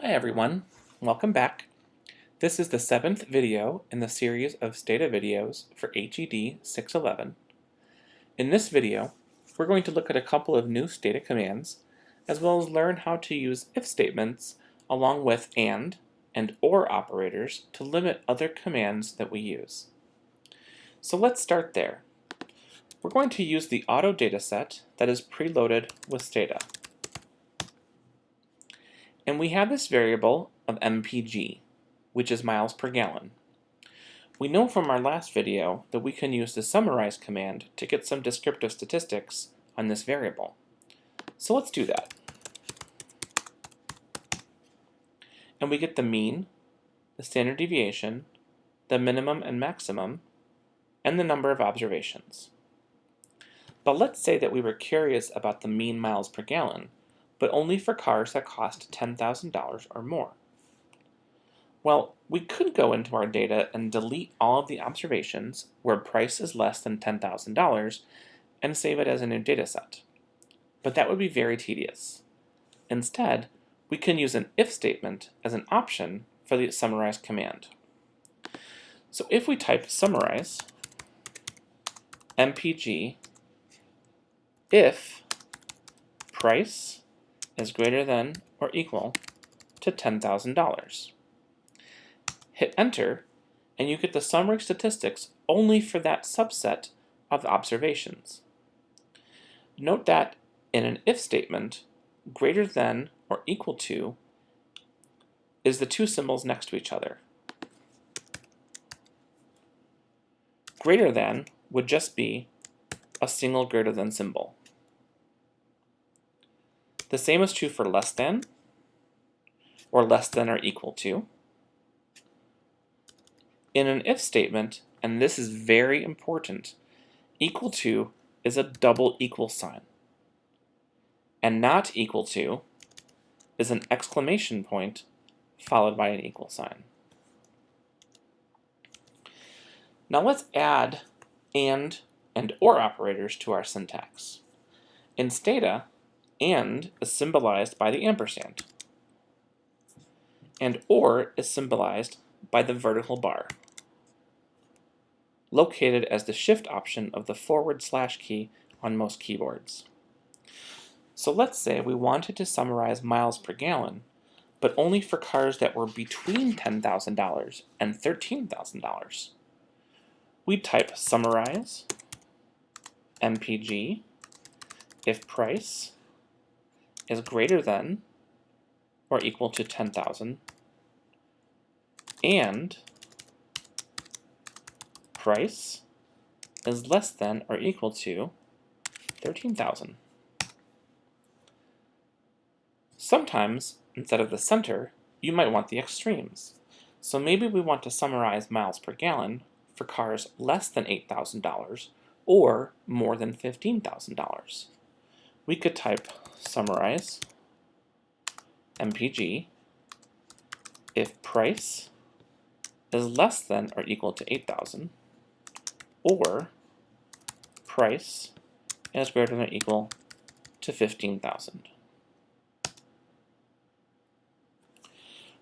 Hi everyone, welcome back. This is the 7th video in the series of Stata videos for HED611. In this video, we're going to look at a couple of new Stata commands, as well as learn how to use if statements along with and or operators to limit other commands that we use. So let's start there. We're going to use the auto dataset that is preloaded with Stata. And we have this variable of mpg, which is miles per gallon. We know from our last video that we can use the summarize command to get some descriptive statistics on this variable. So let's do that. And we get the mean, the standard deviation, the minimum and maximum, and the number of observations. But let's say that we were curious about the mean miles per gallon, but only for cars that cost $10,000 or more. Well, we could go into our data and delete all of the observations where price is less than $10,000 and save it as a new data set. But that would be very tedious. Instead, we can use an if statement as an option for the summarize command. So if we type summarize mpg if price is greater than or equal to $10,000. Hit enter, and you get the summary statistics only for that subset of observations. Note that in an if statement, greater than or equal to is the two symbols next to each other. Greater than would just be a single greater than symbol. The same is true for less than, or less than or equal to. In an if statement, and this is very important, equal to is a double equal sign. And not equal to is an exclamation point followed by an equal sign. Now let's add and or operators to our syntax. In Stata, and is symbolized by the ampersand, and or is symbolized by the vertical bar, located as the shift option of the / key on most keyboards. So let's say we wanted to summarize miles per gallon, but only for cars that were between $10,000 and $13,000. We'd type summarize mpg if price is greater than or equal to 10,000 and price is less than or equal to 13,000. Sometimes, instead of the center, you might want the extremes. So maybe we want to summarize miles per gallon for cars less than $8,000 or more than $15,000. We could type summarize mpg if price is less than or equal to 8,000 or price is greater than or equal to 15,000.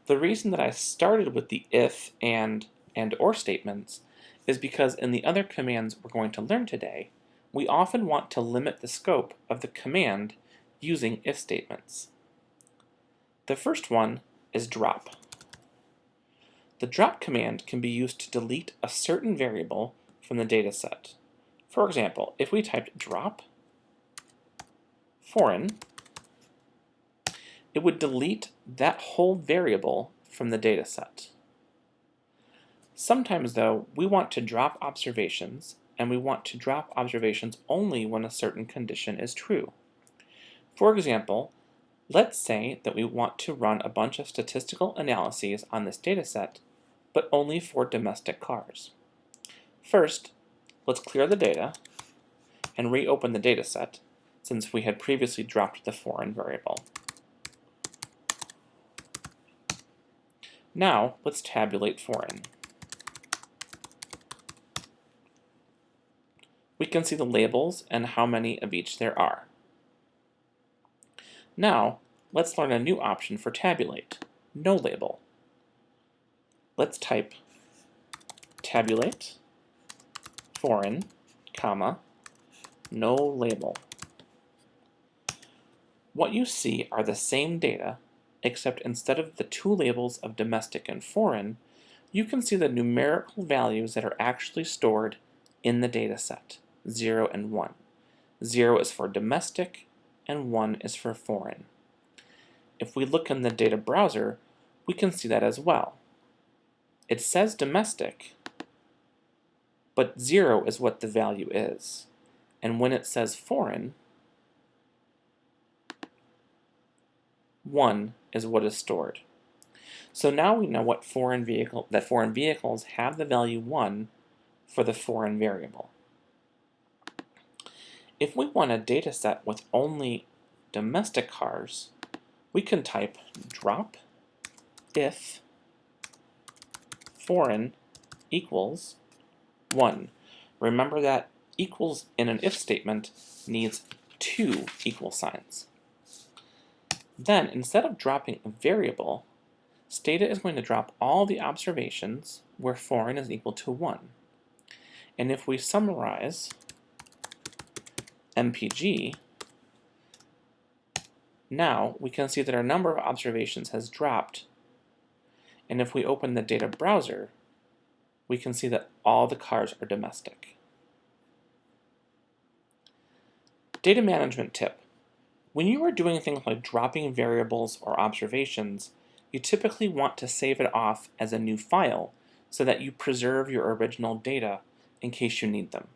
The reason that I started with the if and or statements is because in the other commands we're going to learn today, we often want to limit the scope of the command using if statements. The first one is drop. The drop command can be used to delete a certain variable from the data set. For example, if we typed drop foreign, it would delete that whole variable from the data set. Sometimes, though, we want to drop observations, and we want to drop observations only when a certain condition is true. For example, let's say that we want to run a bunch of statistical analyses on this data set, but only for domestic cars. First, let's clear the data and reopen the data set, since we had previously dropped the foreign variable. Now, let's tabulate foreign. We can see the labels and how many of each there are. Now, let's learn a new option for tabulate, no label. Let's type tabulate foreign, comma, no label. What you see are the same data, except instead of the two labels of domestic and foreign, you can see the numerical values that are actually stored in the data set, 0 and 1. 0 is for domestic and 1 is for foreign. If we look in the data browser, we can see that as well. It says domestic, but 0 is what the value is. And when it says foreign, 1 is what is stored. So now we know that foreign vehicles have the value 1 for the foreign variable. If we want a data set with only domestic cars, we can type drop if foreign equals 1. Remember that equals in an if statement needs two equal signs. Then, instead of dropping a variable, Stata is going to drop all the observations where foreign is equal to 1. And if we summarize MPG, now we can see that our number of observations has dropped. And if we open the data browser, we can see that all the cars are domestic. Data management tip. When you are doing things like dropping variables or observations, you typically want to save it off as a new file so that you preserve your original data in case you need them.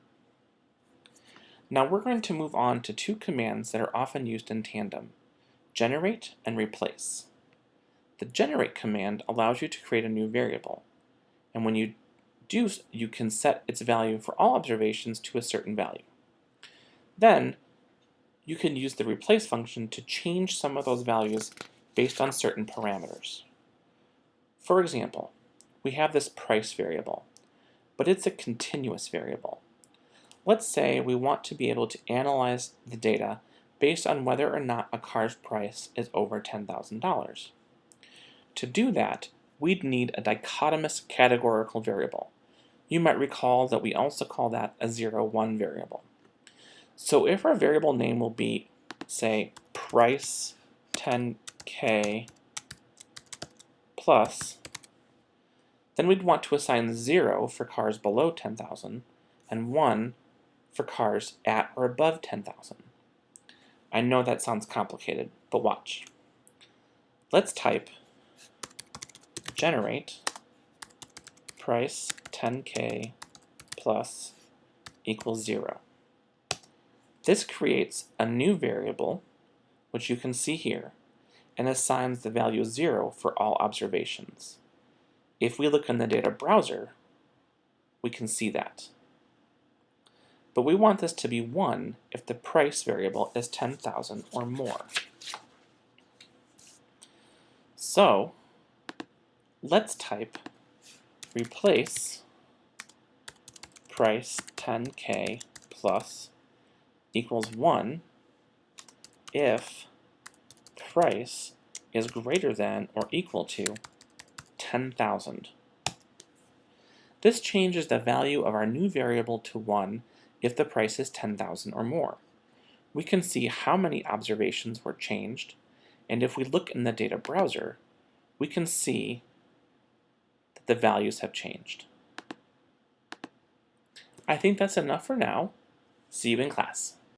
Now we're going to move on to two commands that are often used in tandem, generate and replace. The generate command allows you to create a new variable, and when you do, you can set its value for all observations to a certain value. Then you can use the replace function to change some of those values based on certain parameters. For example, we have this price variable, but it's a continuous variable. Let's say we want to be able to analyze the data based on whether or not a car's price is over $10,000. To do that, we'd need a dichotomous categorical variable. You might recall that we also call that a 0-1 variable. So if our variable name will be, say, price 10K plus, then we'd want to assign 0 for cars below 10,000 and 1 for cars at or above 10,000. I know that sounds complicated, but watch. Let's type generate price 10K plus equals 0. This creates a new variable, which you can see here, and assigns the value 0 for all observations. If we look in the data browser, we can see that. But we want this to be 1 if the price variable is 10,000 or more. So let's type replace price 10K plus equals 1 if price is greater than or equal to 10,000. This changes the value of our new variable to 1 if the price is 10,000 or more. We can see how many observations were changed, and if we look in the data browser, we can see that the values have changed. I think that's enough for now. See you in class.